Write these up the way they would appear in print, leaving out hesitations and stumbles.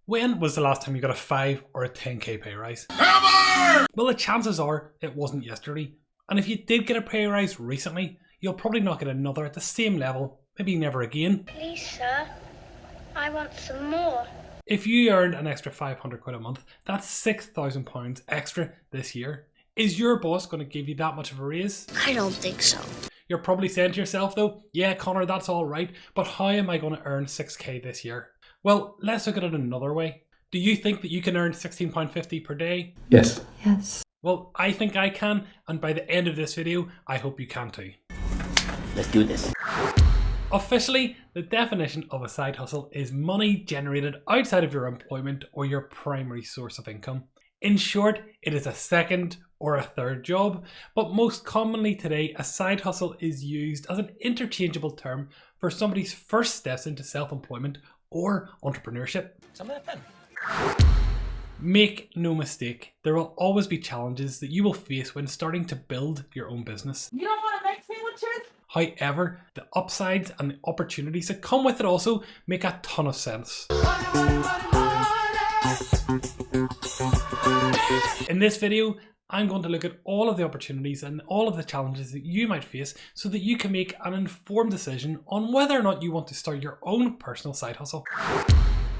When was the last time you got a 5 or a 10k pay rise? Never! Well, the chances are it wasn't yesterday. And if you did get a pay rise recently, you'll probably not get another at the same level, maybe never again. Please, sir, I want some more. If you earned an extra 500 quid a month, that's £6,000 extra this year. Is your boss going to give you that much of a raise? I don't think so. You're probably saying to yourself though, yeah Connor, that's all right, but how am I going to earn 6k this year? Well, let's look at it another way. Do you think that you can earn £16.50 per day? Yes. Yes. Well, I think I can, and by the end of this video, I hope you can too. Let's do this. Officially, the definition of a side hustle is money generated outside of your employment or your primary source of income. In short, it is a second or a third job, but most commonly today, a side hustle is used as an interchangeable term for somebody's first steps into self-employment or entrepreneurship. Some of that pen. Make no mistake, there will always be challenges that you will face when starting to build your own business. You don't want to make sandwiches? However, the upsides and the opportunities that come with it also make a ton of sense. In this video, I'm going to look at all of the opportunities and all of the challenges that you might face so that you can make an informed decision on whether or not you want to start your own personal side hustle.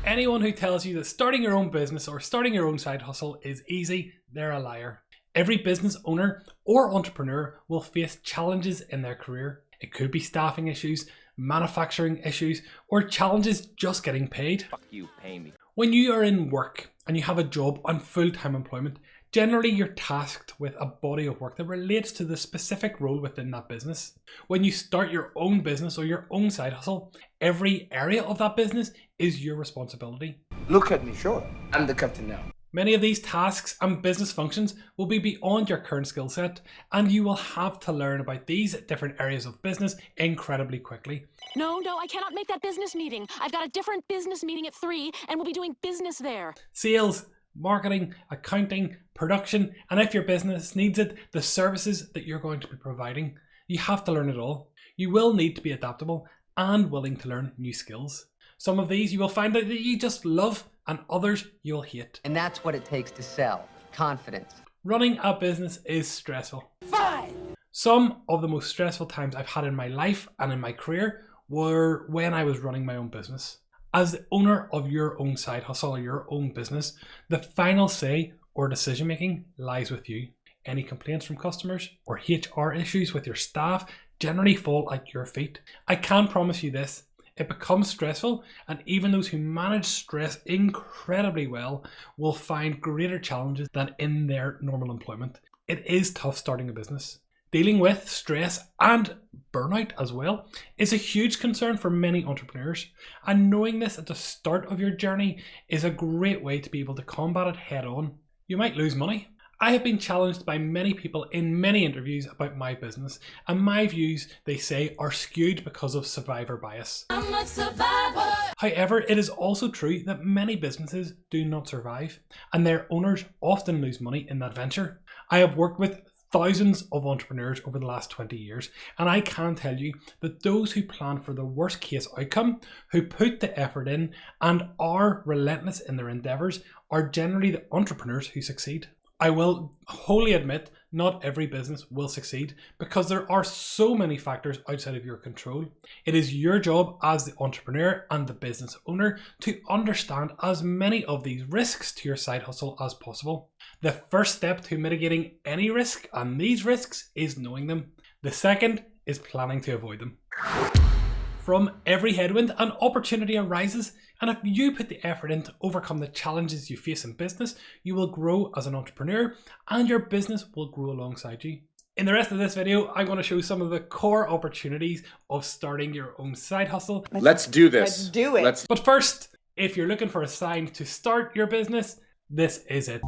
Anyone who tells you that starting your own business or starting your own side hustle is easy, they're a liar. Every business owner or entrepreneur will face challenges in their career. It could be staffing issues, manufacturing issues, or challenges just getting paid. Fuck you, pay me. When you are in work and you have a job on full-time employment, generally you're tasked with a body of work that relates to the specific role within that business. When you start your own business or your own side hustle, every area of that business is your responsibility. Look at me, sure. I'm the captain now. Many of these tasks and business functions will be beyond your current skill set, and you will have to learn about these different areas of business incredibly quickly. No, I cannot make that business meeting. I've got a different business meeting at 3 and we'll be doing business there. Sales, marketing, accounting, production, and if your business needs it, the services that you're going to be providing. You have to learn it all. You will need to be adaptable and willing to learn new skills. Some of these you will find out that you just love, and others you'll hate. And that's what it takes to sell. Confidence. Running a business is stressful. 5. Some of the most stressful times I've had in my life and in my career were when I was running my own business. As the owner of your own side hustle or your own business, the final say or decision making lies with you. Any complaints from customers or HR issues with your staff generally fall at your feet. I can promise you this, it becomes stressful, and even those who manage stress incredibly well will find greater challenges than in their normal employment. It is tough starting a business. Dealing with stress and burnout as well is a huge concern for many entrepreneurs, and knowing this at the start of your journey is a great way to be able to combat it head on. You might lose money. I have been challenged by many people in many interviews about my business, and my views, they say, are skewed because of survivor bias. I'm a survivor. However, it is also true that many businesses do not survive, and their owners often lose money in that venture. I have worked with thousands of entrepreneurs over the last 20 years, and I can tell you that those who plan for the worst case outcome, who put the effort in and are relentless in their endeavours, are generally the entrepreneurs who succeed. I will wholly admit not every business will succeed because there are so many factors outside of your control. It is your job as the entrepreneur and the business owner to understand as many of these risks to your side hustle as possible. The first step to mitigating any risk and these risks is knowing them. The second is planning to avoid them. From every headwind, an opportunity arises, and if you put the effort in to overcome the challenges you face in business, you will grow as an entrepreneur and your business will grow alongside you. In the rest of this video, I'm going to show some of the core opportunities of starting your own side hustle. Let's do this. Let's do it. But first, if you're looking for a sign to start your business, this is it.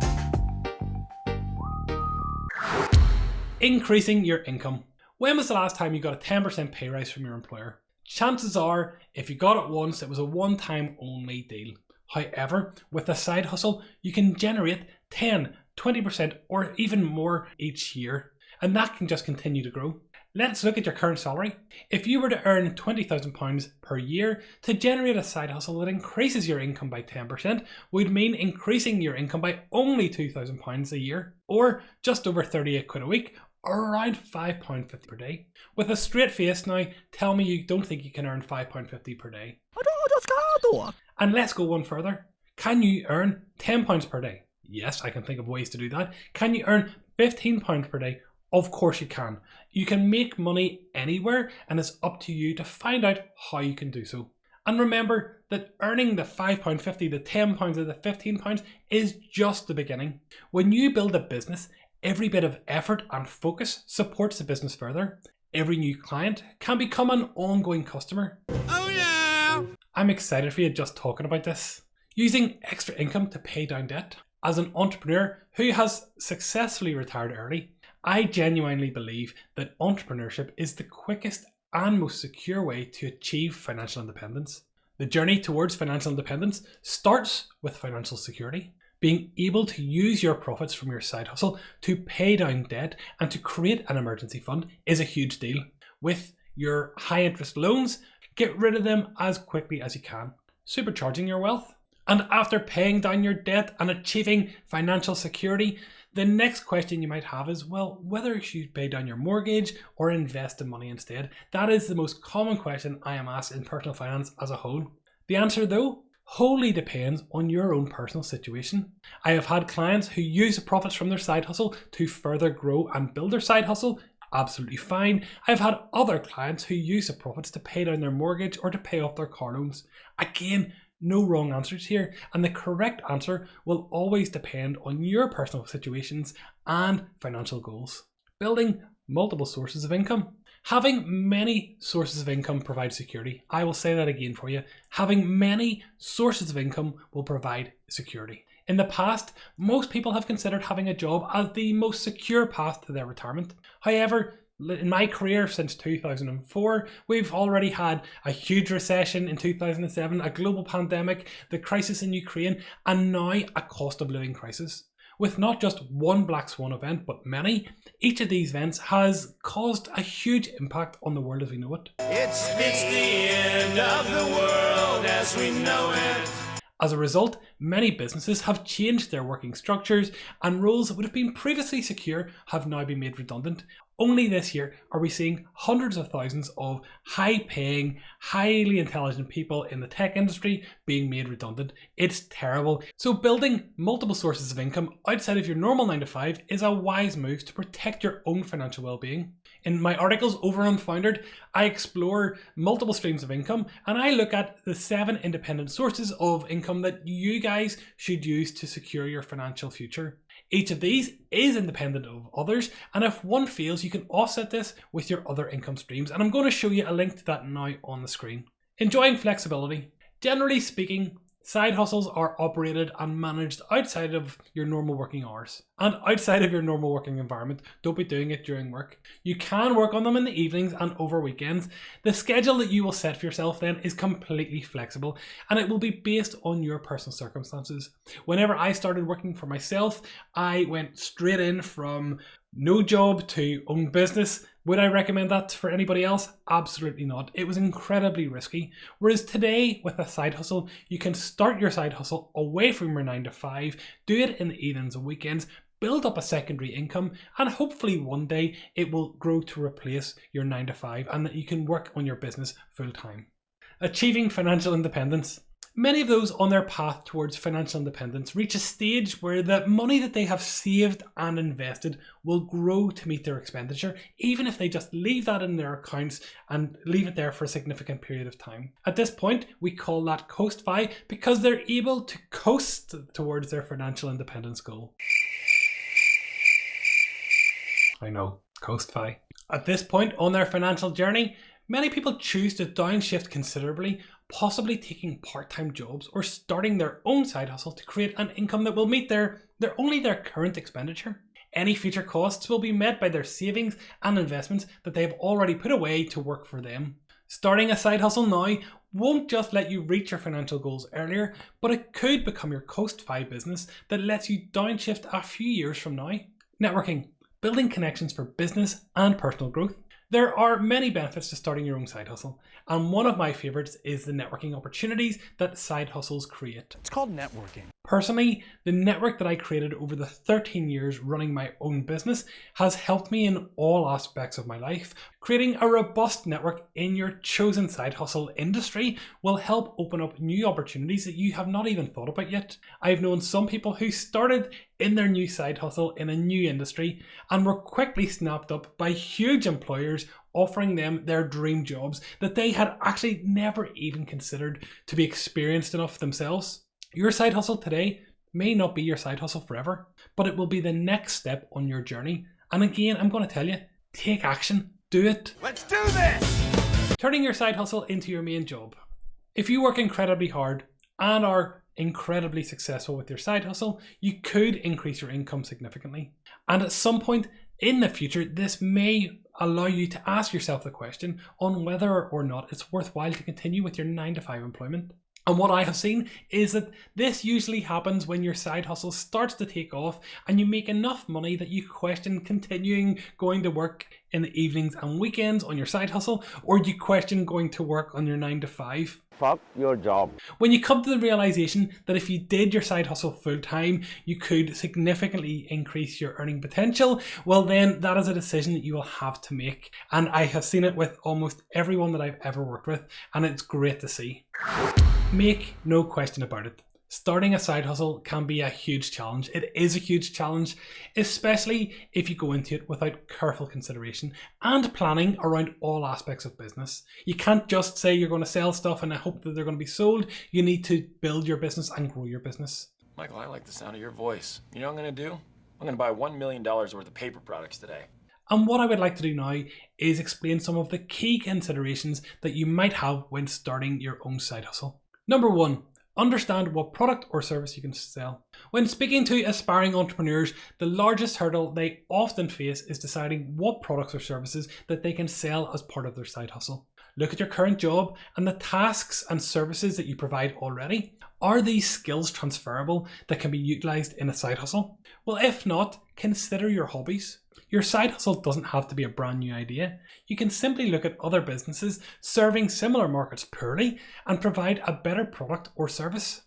Increasing your income. When was the last time you got a 10% pay rise from your employer? Chances are, if you got it once, it was a one-time only deal. However, with a side hustle, you can generate 10, 20% or even more each year, and that can just continue to grow. Let's look at your current salary. If you were to earn £20,000 per year, to generate a side hustle that increases your income by 10% would mean increasing your income by only £2,000 a year, or just over 38 quid a week, or around £5.50 per day. With a straight face now, tell me you don't think you can earn £5.50 per day. And let's go one further. Can you earn £10 per day? Yes, I can think of ways to do that. Can you earn £15 per day? Of course you can. You can make money anywhere, and it's up to you to find out how you can do so. And remember that earning the £5.50, the £10 or the £15 is just the beginning. When you build a business, every bit of effort and focus supports the business further. Every new client can become an ongoing customer. Oh yeah! I'm excited for you just talking about this. Using extra income to pay down debt. As an entrepreneur who has successfully retired early, I genuinely believe that entrepreneurship is the quickest and most secure way to achieve financial independence. The journey towards financial independence starts with financial security. Being able to use your profits from your side hustle to pay down debt and to create an emergency fund is a huge deal. With your high interest loans, get rid of them as quickly as you can, supercharging your wealth. And after paying down your debt and achieving financial security, the next question you might have is, well, whether you should pay down your mortgage or invest the money instead. That is the most common question I am asked in personal finance as a whole. The answer, though, wholly depends on your own personal situation. I have had clients who use the profits from their side hustle to further grow and build their side hustle. Absolutely fine. I've had other clients who use the profits to pay down their mortgage or to pay off their car loans. Again, no wrong answers here, and the correct answer will always depend on your personal situations and financial goals. Building multiple sources of income. Having many sources of income provides security. I will say that again for you. Having many sources of income will provide security. In the past, most people have considered having a job as the most secure path to their retirement. However, in my career since 2004, we've already had a huge recession in 2007, a global pandemic, the crisis in Ukraine, and now a cost of living crisis. With not just one black swan event, but many, each of these events has caused a huge impact on the world as we know it. It's the end of the world as we know it. As a result, many businesses have changed their working structures, and roles that would have been previously secure have now been made redundant. Only this year are we seeing hundreds of thousands of high-paying, highly intelligent people in the tech industry being made redundant. It's terrible. So building multiple sources of income outside of your normal 9-to-5 is a wise move to protect your own financial well-being. In my articles over on Foundered, I explore multiple streams of income, and I look at the 7 independent sources of income that you guys should use to secure your financial future. Each of these is independent of others, and if one fails, you can offset this with your other income streams, and I'm going to show you a link to that now on the screen. Enjoying flexibility. Generally speaking, side hustles are operated and managed outside of your normal working hours and outside of your normal working environment. Don't be doing it during work. You can work on them in the evenings and over weekends. The schedule that you will set for yourself then is completely flexible, and it will be based on your personal circumstances. Whenever I started working for myself, I went straight in from no job to own business. Would I recommend that for anybody else? Absolutely not. It was incredibly risky. Whereas today, with a side hustle, you can start your side hustle away from your 9-to-5, do it in the evenings and weekends, build up a secondary income, and hopefully one day it will grow to replace your 9-to-5 and that you can work on your business full time. Achieving financial independence. Many of those on their path towards financial independence reach a stage where the money that they have saved and invested will grow to meet their expenditure, even if they just leave that in their accounts and leave it there for a significant period of time. At this point, we call that coast-fi because they're able to coast towards their financial independence goal. I know, coast-fi. At this point on their financial journey, many people choose to downshift considerably, possibly taking part-time jobs or starting their own side hustle to create an income that will meet only their current expenditure. Any future costs will be met by their savings and investments that they have already put away to work for them. Starting a side hustle now won't just let you reach your financial goals earlier, but it could become your coast-fi business that lets you downshift a few years from now. Networking. Building connections for business and personal growth. There are many benefits to starting your own side hustle, and one of my favourites is the networking opportunities that side hustles create. It's called networking. Personally, the network that I created over the 13 years running my own business has helped me in all aspects of my life. Creating a robust network in your chosen side hustle industry will help open up new opportunities that you have not even thought about yet. I've known some people who started in their new side hustle in a new industry and were quickly snapped up by huge employers offering them their dream jobs that they had actually never even considered to be experienced enough themselves. Your side hustle today may not be your side hustle forever, but it will be the next step on your journey. And again, I'm going to tell you, take action, do it. Let's do this! Turning your side hustle into your main job. If you work incredibly hard and are incredibly successful with your side hustle, you could increase your income significantly. And at some point in the future, this may allow you to ask yourself the question on whether or not it's worthwhile to continue with your 9-to-5 employment. And what I have seen is that this usually happens when your side hustle starts to take off and you make enough money that you question continuing going to work in the evenings and weekends on your side hustle, or you question going to work on your 9-to-5. Fuck your job. When you come to the realization that if you did your side hustle full time, you could significantly increase your earning potential, well then that is a decision that you will have to make. And I have seen it with almost everyone that I've ever worked with, and it's great to see. Make no question about it. Starting a side hustle can be a huge challenge. It is a huge challenge, especially if you go into it without careful consideration and planning around all aspects of business. You can't just say you're going to sell stuff and hope that they're going to be sold. You need to build your business and grow your business. Michael, I like the sound of your voice. You know what I'm going to do? I'm going to buy $1 million worth of paper products today. And what I would like to do now is explain some of the key considerations that you might have when starting your own side hustle. Number 1. Understand what product or service you can sell. When speaking to aspiring entrepreneurs, the largest hurdle they often face is deciding what products or services that they can sell as part of their side hustle. Look at your current job and the tasks and services that you provide already. Are these skills transferable that can be utilized in a side hustle? Well, if not, consider your hobbies. Your side hustle doesn't have to be a brand new idea. You can simply look at other businesses serving similar markets poorly and provide a better product or service.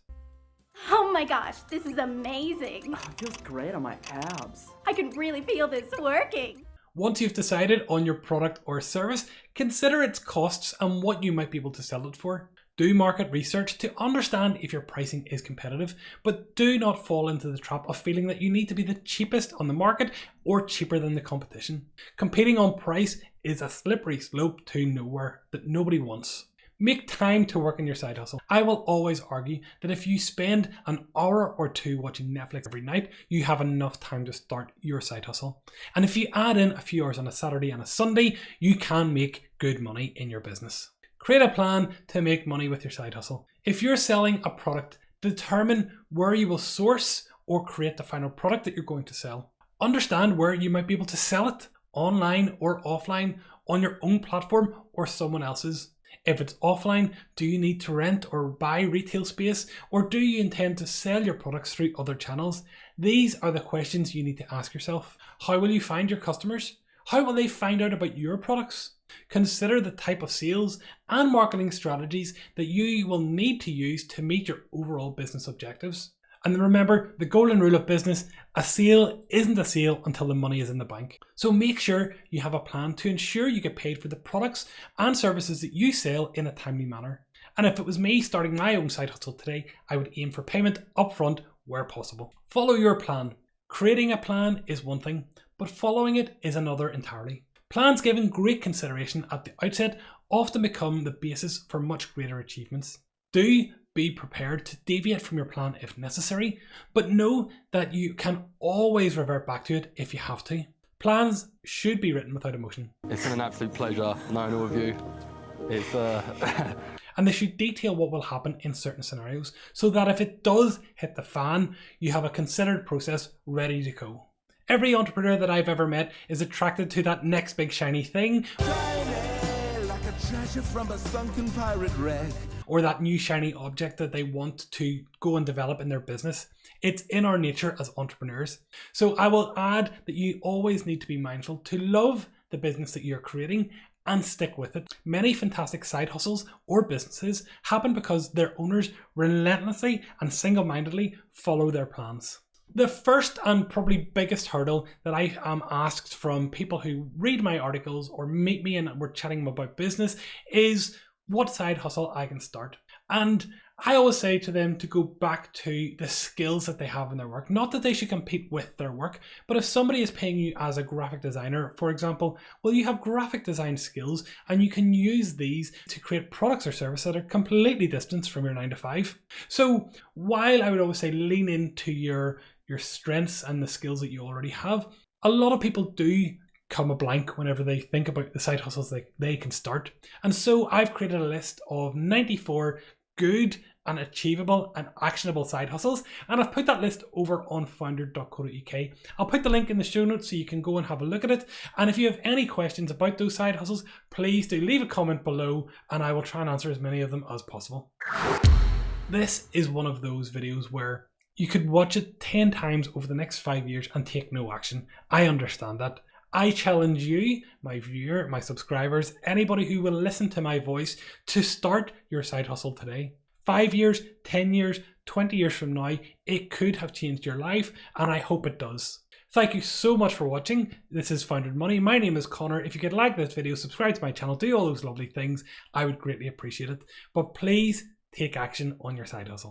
Oh my gosh, this is amazing. Oh, it feels great on my abs. I can really feel this working. Once you've decided on your product or service, consider its costs and what you might be able to sell it for. Do market research to understand if your pricing is competitive, but do not fall into the trap of feeling that you need to be the cheapest on the market or cheaper than the competition. Competing on price is a slippery slope to nowhere that nobody wants. Make time to work on your side hustle. I will always argue that if you spend an hour or two watching Netflix every night, you have enough time to start your side hustle. And if you add in a few hours on a Saturday and a Sunday, you can make good money in your business. Create a plan to make money with your side hustle. If you're selling a product, determine where you will source or create the final product that you're going to sell. Understand where you might be able to sell it, online or offline, on your own platform or someone else's. If it's offline, do you need to rent or buy retail space, or do you intend to sell your products through other channels? These are the questions you need to ask yourself. How will you find your customers? How will they find out about your products? Consider the type of sales and marketing strategies that you will need to use to meet your overall business objectives. And remember, the golden rule of business, a sale isn't a sale until the money is in the bank. So make sure you have a plan to ensure you get paid for the products and services that you sell in a timely manner. And if it was me starting my own side hustle today, I would aim for payment upfront where possible. Follow your plan. Creating a plan is one thing, but following it is another entirely. Plans given great consideration at the outset often become the basis for much greater achievements. Do be prepared to deviate from your plan if necessary, but know that you can always revert back to it if you have to. Plans should be written without emotion. It's been an absolute pleasure knowing all of you. And they should detail what will happen in certain scenarios so that if it does hit the fan, you have a considered process ready to go. Every entrepreneur that I've ever met is attracted to that next big shiny thing, like a treasure from a sunken pirate wreck, or that new shiny object that they want to go and develop in their business. It's in our nature as entrepreneurs. So I will add that you always need to be mindful to love the business that you're creating and stick with it. Many fantastic side hustles or businesses happen because their owners relentlessly and single-mindedly follow their plans. The first and probably biggest hurdle that I am asked from people who read my articles or meet me and we're chatting about business is what side hustle I can start. And I always say to them to go back to the skills that they have in their work. Not that they should compete with their work, but if somebody is paying you as a graphic designer, for example, well, you have graphic design skills and you can use these to create products or services that are completely distant from your 9 to 5. So while I would always say lean into your strengths and the skills that you already have, a lot of people do come a blank whenever they think about the side hustles they can start. And so I've created a list of 94 good and achievable and actionable side hustles, and I've put that list over on founder.co.uk. I'll put the link in the show notes so you can go and have a look at it, and if you have any questions about those side hustles, please do leave a comment below and I will try and answer as many of them as possible. This is one of those videos where you could watch it 10 times over the next 5 years and take no action. I understand that. I challenge you, my viewer, my subscribers, anybody who will listen to my voice, to start your side hustle today. 5 years, 10 years, 20 years from now, it could have changed your life, and I hope it does. Thank you so much for watching. This is Founded Money. My name is Connor. If you could like this video, subscribe to my channel, do all those lovely things, I would greatly appreciate it. But please take action on your side hustle.